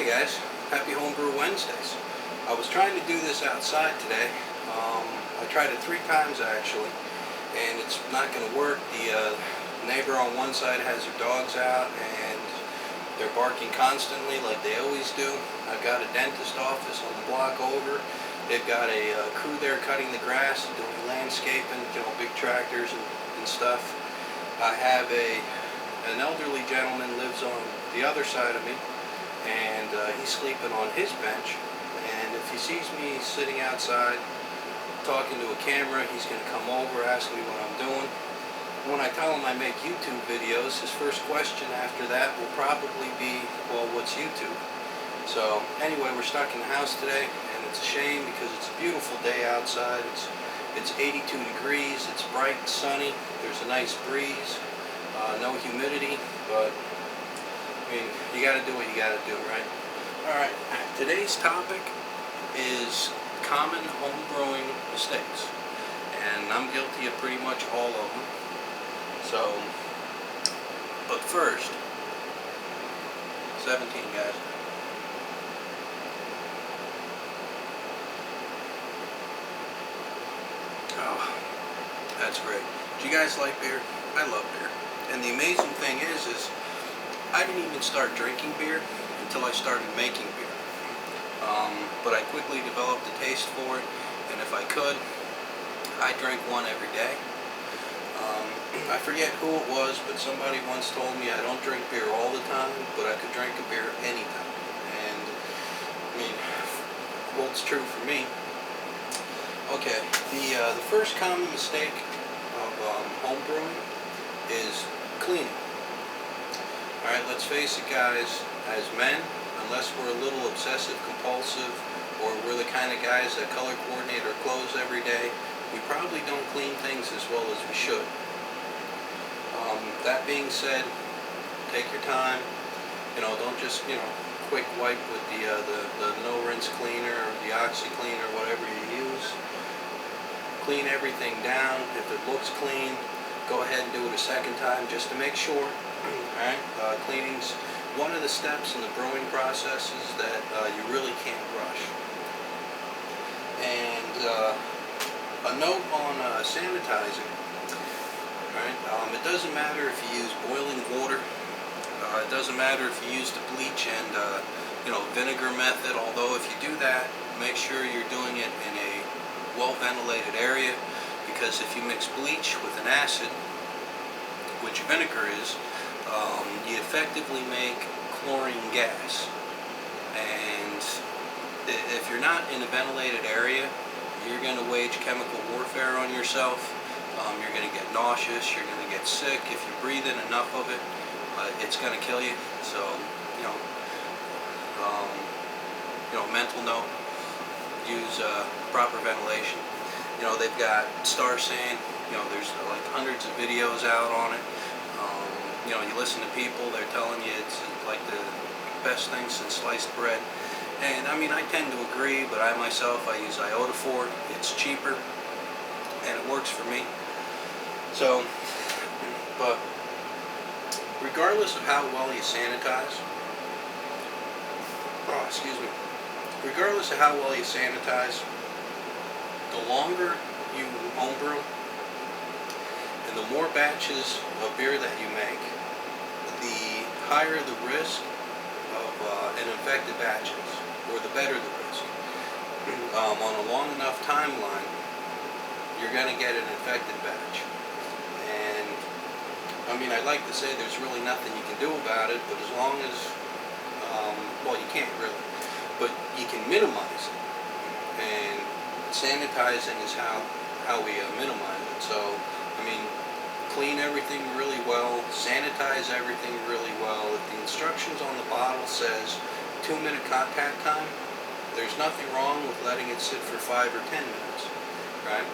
Hey guys, happy Homebrew Wednesdays. I was trying to do this outside today. I tried it 3 times actually, and it's not going to work. The neighbor on one side has her dogs out and they're barking constantly like they always do. I've got a dentist office on the block over. They've got a crew there cutting the grass and doing landscaping, big tractors and stuff. I have an elderly gentleman lives on the other side of me, and he's sleeping on his bench, and if he sees me sitting outside talking to a camera, he's going to come over, ask me what I'm doing. When I tell him I make YouTube videos, his first question after that will probably be, well, what's YouTube? So anyway, we're stuck in the house today, and it's a shame because it's a beautiful day outside. It's 82 degrees, it's bright and sunny, there's a nice breeze, no humidity, but I mean, you gotta do what you gotta do, right? Alright, today's topic is common home brewing mistakes, and I'm guilty of pretty much all of them. So, but first, 17 guys. Oh, that's great. Do you guys like beer? I love beer. And the amazing thing is I didn't even start drinking beer until I started making beer. But I quickly developed a taste for it, and if I could, I drink one every day. I forget who it was, but somebody once told me I don't drink beer all the time, but I could drink a beer anytime. And I mean, holds true for me. Okay, the first common mistake of home brewing is cleaning. Alright, let's face it guys, as men, unless we're a little obsessive compulsive, or we're the kind of guys that color coordinate our clothes every day, we probably don't clean things as well as we should. That being said, take your time, don't just, quick wipe with the no rinse cleaner or the OxyClean or whatever you use. Clean everything down. If it looks clean, go ahead and do it a second time just to make sure. Alright, cleaning's one of the steps in the brewing processes that you really can't rush. And a note on sanitizing. Alright, it doesn't matter if you use boiling water. It doesn't matter if you use the bleach and vinegar method. Although if you do that, make sure you're doing it in a well-ventilated area, because if you mix bleach with an acid, which vinegar is, you effectively make chlorine gas. And if you're not in a ventilated area, you're going to wage chemical warfare on yourself. You're going to get nauseous, you're going to get sick. If you breathe in enough of it, it's going to kill you. So, mental note, use proper ventilation. They've got star sand, there's like hundreds of videos out on it. You listen to people, they're telling you it's like the best thing since sliced bread. And I mean, I tend to agree, but I myself, I use iodophor. It's cheaper and it works for me. So, but regardless of how well you sanitize, regardless of how well you sanitize, the longer you homebrew and the more batches of beer that you make, the higher the risk of an infected batches, or the better the risk. On a long enough timeline, you're going to get an infected batch. And I mean, I'd like to say there's really nothing you can do about it, but as long as, well, you can't really, but you can minimize it. And sanitizing is how we minimize it. So, I mean, clean everything really well, sanitize everything really well. If the instructions on the bottle says 2-minute contact time, there's nothing wrong with letting it sit for 5 or 10 minutes, right?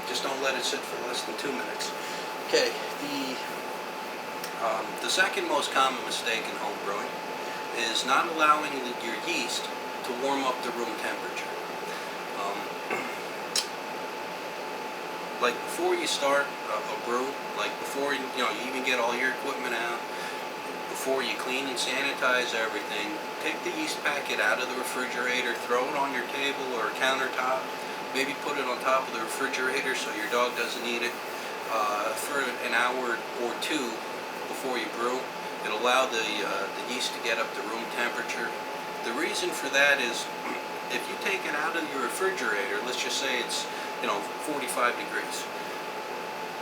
Just don't let it sit for less than 2 minutes. Okay, the second most common mistake in home brewing is not allowing your yeast to warm up to room temperature. Like before you start a brew, like before you even get all your equipment out, before you clean and sanitize everything, take the yeast packet out of the refrigerator, throw it on your table or countertop, maybe put it on top of the refrigerator so your dog doesn't eat it for an hour or two before you brew. It'll allow the yeast to get up to room temperature. The reason for that is if you take it out of your refrigerator, let's just say it's 45 degrees,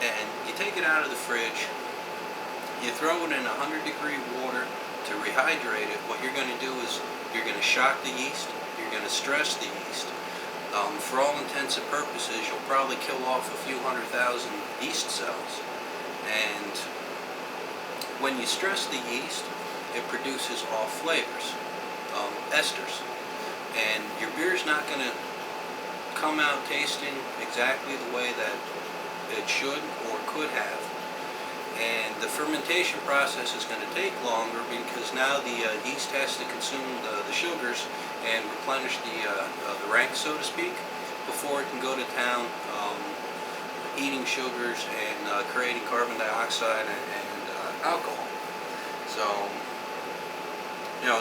and you take it out of the fridge, you throw it in 100-degree water to rehydrate it. What you're going to do is you're going to shock the yeast, you're going to stress the yeast. For all intents and purposes, you'll probably kill off a few 100,000 yeast cells. And when you stress the yeast, it produces off flavors, esters. And your beer's not going to come out tasting exactly the way that it should or could have. And the fermentation process is going to take longer because now the yeast has to consume the sugars and replenish the ranks, so to speak, before it can go to town eating sugars and creating carbon dioxide and alcohol. So,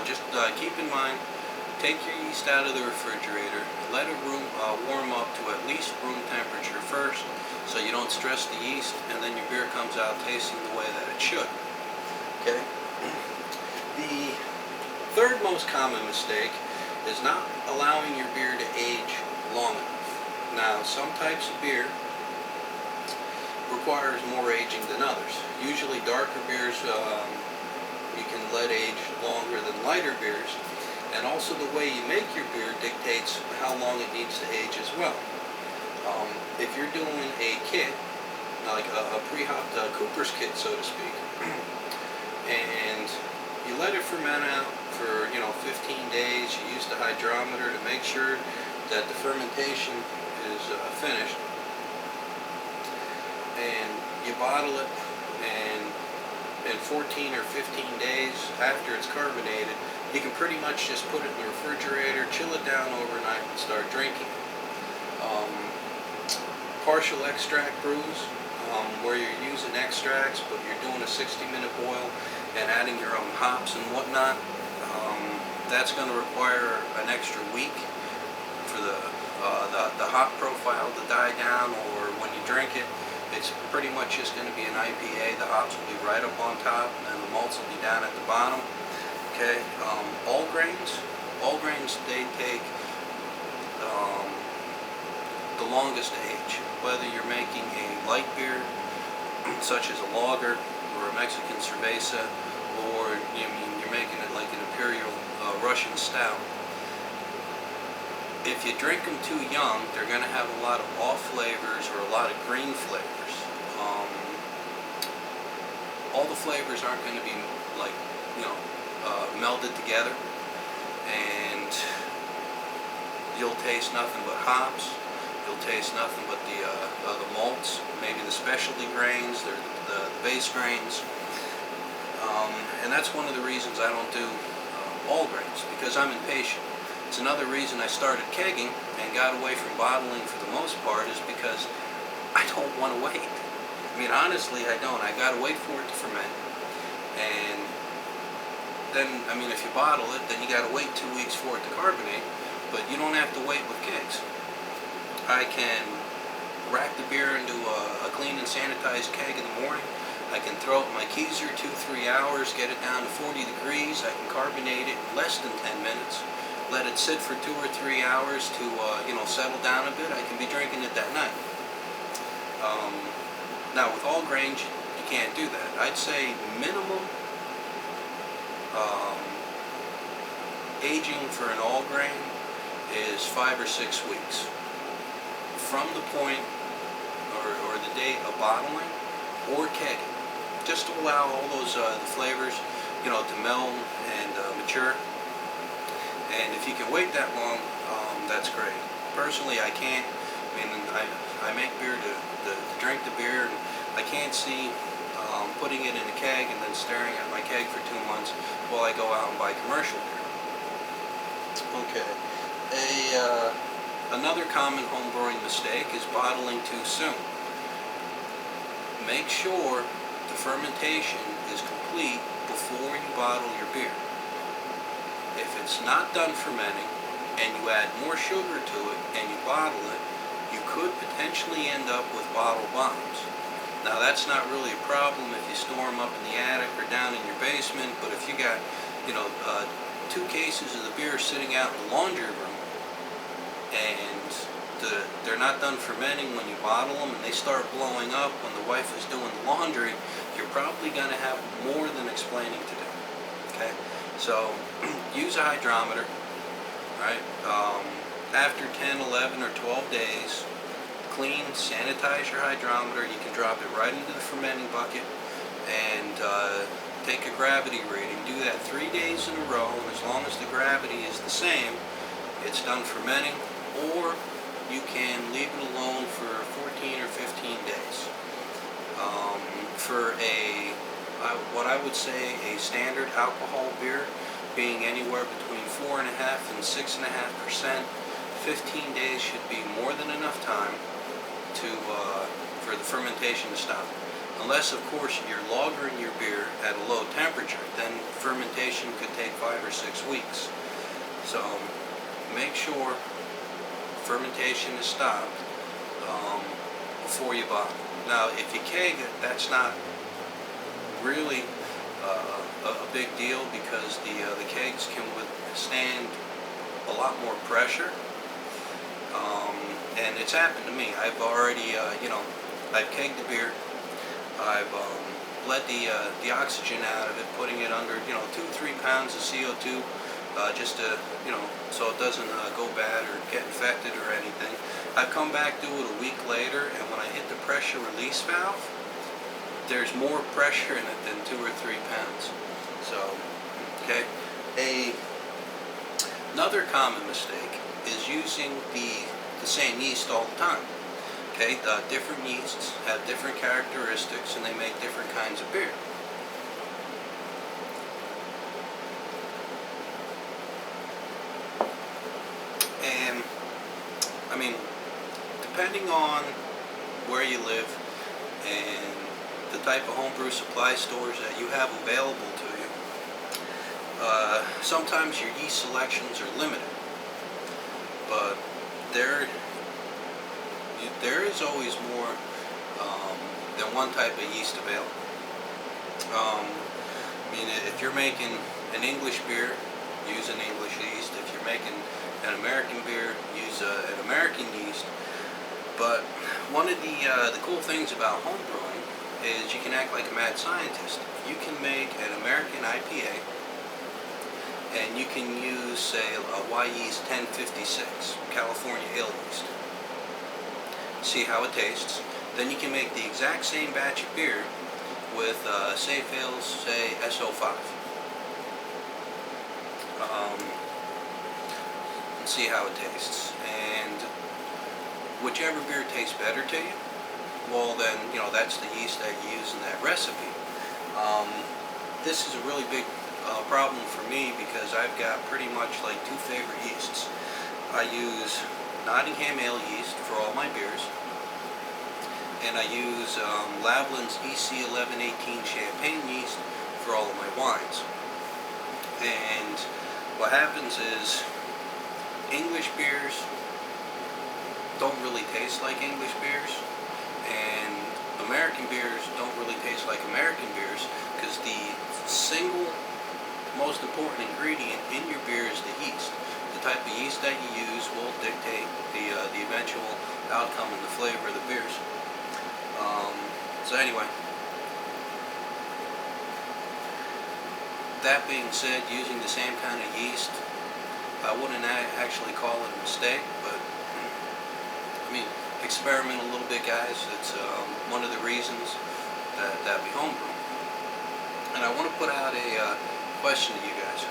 just keep in mind, take your yeast out of the refrigerator, let it warm up to at least room temperature first, so you don't stress the yeast, and then your beer comes out tasting the way that it should. Okay? The third most common mistake is not allowing your beer to age long enough. Now, some types of beer requires more aging than others. Usually darker beers you can let age longer than lighter beers, and also the way you make your beer dictates how long it needs to age as well. If you're doing a kit, like a pre-hopped Cooper's kit, so to speak, and you let it ferment out for 15 days, you use the hydrometer to make sure that the fermentation is finished, and you bottle it, and in 14 or 15 days after it's carbonated, you can pretty much just put it in the refrigerator, chill it down overnight, and start drinking it. Partial extract brews, where you're using extracts, but you're doing a 60-minute boil and adding your own hops and whatnot, that's going to require an extra week for the hop profile to die down, or when you drink it, it's pretty much just going to be an IPA. The hops will be right up on top, and then the malts will be down at the bottom. Okay, all grains, they take the longest to age. Whether you're making a light beer, such as a lager or a Mexican cerveza, or you're making it like an imperial Russian stout. If you drink them too young, they're going to have a lot of off flavors or a lot of green flavors. All the flavors aren't going to be like melded together, and you'll taste nothing but hops. You'll taste nothing but the malts, maybe the specialty grains, the base grains, and that's one of the reasons I don't do all grains, because I'm impatient. It's another reason I started kegging and got away from bottling for the most part, is because I don't want to wait. I mean, honestly, I don't. I gotta wait for it to ferment, and then, if you bottle it, then you gotta wait 2 weeks for it to carbonate, but you don't have to wait with kegs. I can rack the beer into a clean and sanitized keg in the morning. I can throw it in my keezer 2-3 hours, get it down to 40 degrees. I can carbonate it in less than 10 minutes. Let it sit for 2 or 3 hours to settle down a bit. I can be drinking it that night. Now with all grains, you can't do that. I'd say minimum aging for an all grain is 5 or 6 weeks from the point or the date of bottling or kegging, just to allow all those the flavors to meld and mature. And if you can wait that long, that's great. Personally, I can't. I make beer to drink the beer, and I can't see putting it in a keg and then staring at my keg for 2 months while I go out and buy commercial beer. Okay. Another common homebrewing mistake is bottling too soon. Make sure the fermentation is complete before you bottle your beer. If it's not done fermenting and you add more sugar to it and you bottle it, you could potentially end up with bottle bombs. Now that's not really a problem if you store them up in the attic or down in your basement, but if you got, 2 cases of the beer sitting out in the laundry room and they're not done fermenting when you bottle them and they start blowing up when the wife is doing the laundry, you're probably going to have more than explaining to do. Okay, so use a hydrometer, right? After 10, 11, or 12 days, clean, sanitize your hydrometer. You can drop it right into the fermenting bucket and take a gravity reading. Do that 3 days in a row, and as long as the gravity is the same, it's done fermenting, or you can leave it alone for 14 or 15 days. For what I would say a standard alcohol beer, being anywhere between 4.5% and 6.5%, 15 days should be more than enough time for the fermentation to stop. Unless, of course, you're lagering your beer at a low temperature, then fermentation could take 5 or 6 weeks. So make sure fermentation is stopped before you bottle. Now, if you keg it, that's not really a big deal because the kegs can withstand a lot more pressure. And it's happened to me. I've already, I've kegged the beer. I've bled the oxygen out of it, putting it under, 2-3 pounds of CO2, just to, so it doesn't go bad or get infected or anything. I've come back to it a week later, and when I hit the pressure release valve, there's more pressure in it than 2 or 3 pounds. So, okay. Another common mistake is using the same yeast all the time. Okay, different yeasts have different characteristics and they make different kinds of beer. And, I mean, depending on where you live and the type of homebrew supply stores that you have available to you, sometimes your yeast selections are limited. But there is always more than one type of yeast available. I mean, if you're making an English beer, use an English yeast. If you're making an American beer, use an American yeast. But one of the cool things about homebrewing is you can act like a mad scientist. You can make an American IPA, and you can use, say, a Yeast 1056 California ale yeast. See how it tastes. Then you can make the exact same batch of beer with Safe Ales, say SO5. And see how it tastes. And whichever beer tastes better to you, well then, that's the yeast that you use in that recipe. This is a really big problem for me because I've got pretty much like 2 favorite yeasts. I use Nottingham ale yeast for all my beers, and I use Lavlin's EC 1118 champagne yeast for all of my wines. And what happens is English beers don't really taste like English beers, and American beers don't really taste like American beers because the single most important ingredient in your beer is the yeast. The type of yeast that you use will dictate the eventual outcome and the flavor of the beers. So anyway, that being said, using the same kind of yeast, I wouldn't actually call it a mistake, but I mean, experiment a little bit, guys. It's one of the reasons that we homebrew. And I want to put out a question to you guys.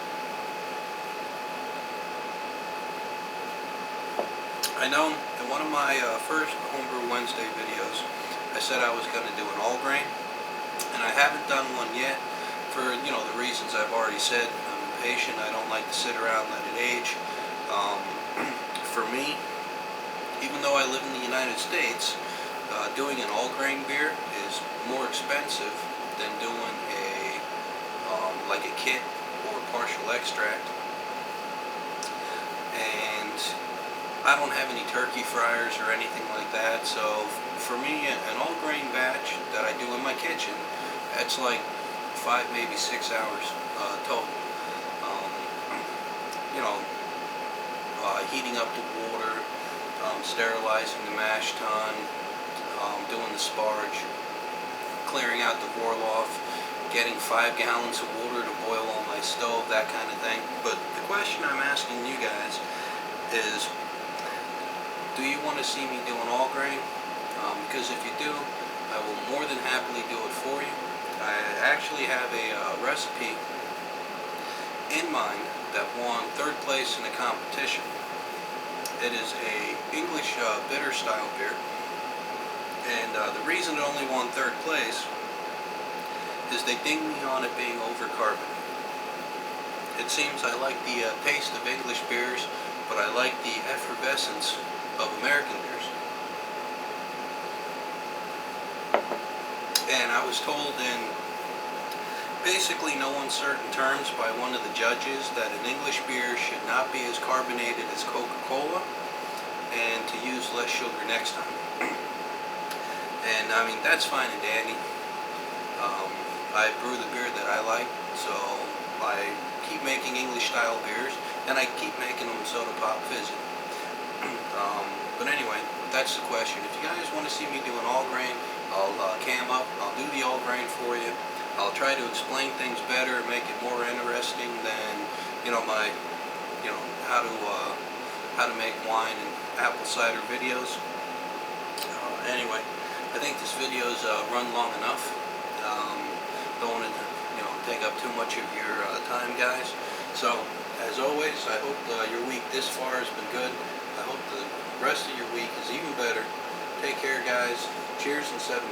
I know in one of my first Homebrew Wednesday videos, I said I was going to do an all grain, and I haven't done one yet for the reasons I've already said. I'm impatient. I don't like to sit around and let it age. For me, even though I live in the United States, doing an all grain beer is more expensive than doing a like a kit or partial extract. And I don't have any turkey fryers or anything like that, so for me, an all-grain batch that I do in my kitchen, that's like 5, maybe 6 hours total. You know, heating up the water, sterilizing the mash tun, doing the sparge, clearing out the vorloff, getting 5 gallons of water to boil on my stove, that kind of thing. But the question I'm asking you guys is, do you want to see me doing all grain? Because if you do, I will more than happily do it for you. I actually have a recipe in mind that won 3rd place in a competition. It is a English bitter style beer, and the reason it only won 3rd place is they dinged me on it being overcarbonated. It seems I like the taste of English beers, but I like the effervescence of American beers. And I was told in basically no uncertain terms by one of the judges that an English beer should not be as carbonated as Coca-Cola, and to use less sugar next time. And I mean, that's fine and dandy. I brew the beer that I like, so I keep making English style beers, and I keep making them soda pop fizzy. But anyway, that's the question. If you guys want to see me doing all grain, I'll cam up, I'll do the all grain for you. I'll try to explain things better and make it more interesting than, my, how to make wine and apple cider videos. Anyway, I think this video's run long enough. Don't want to, take up too much of your time, guys. So, as always, I hope your week this far has been good. I hope the rest of your week is even better. Take care, guys. Cheers in 17.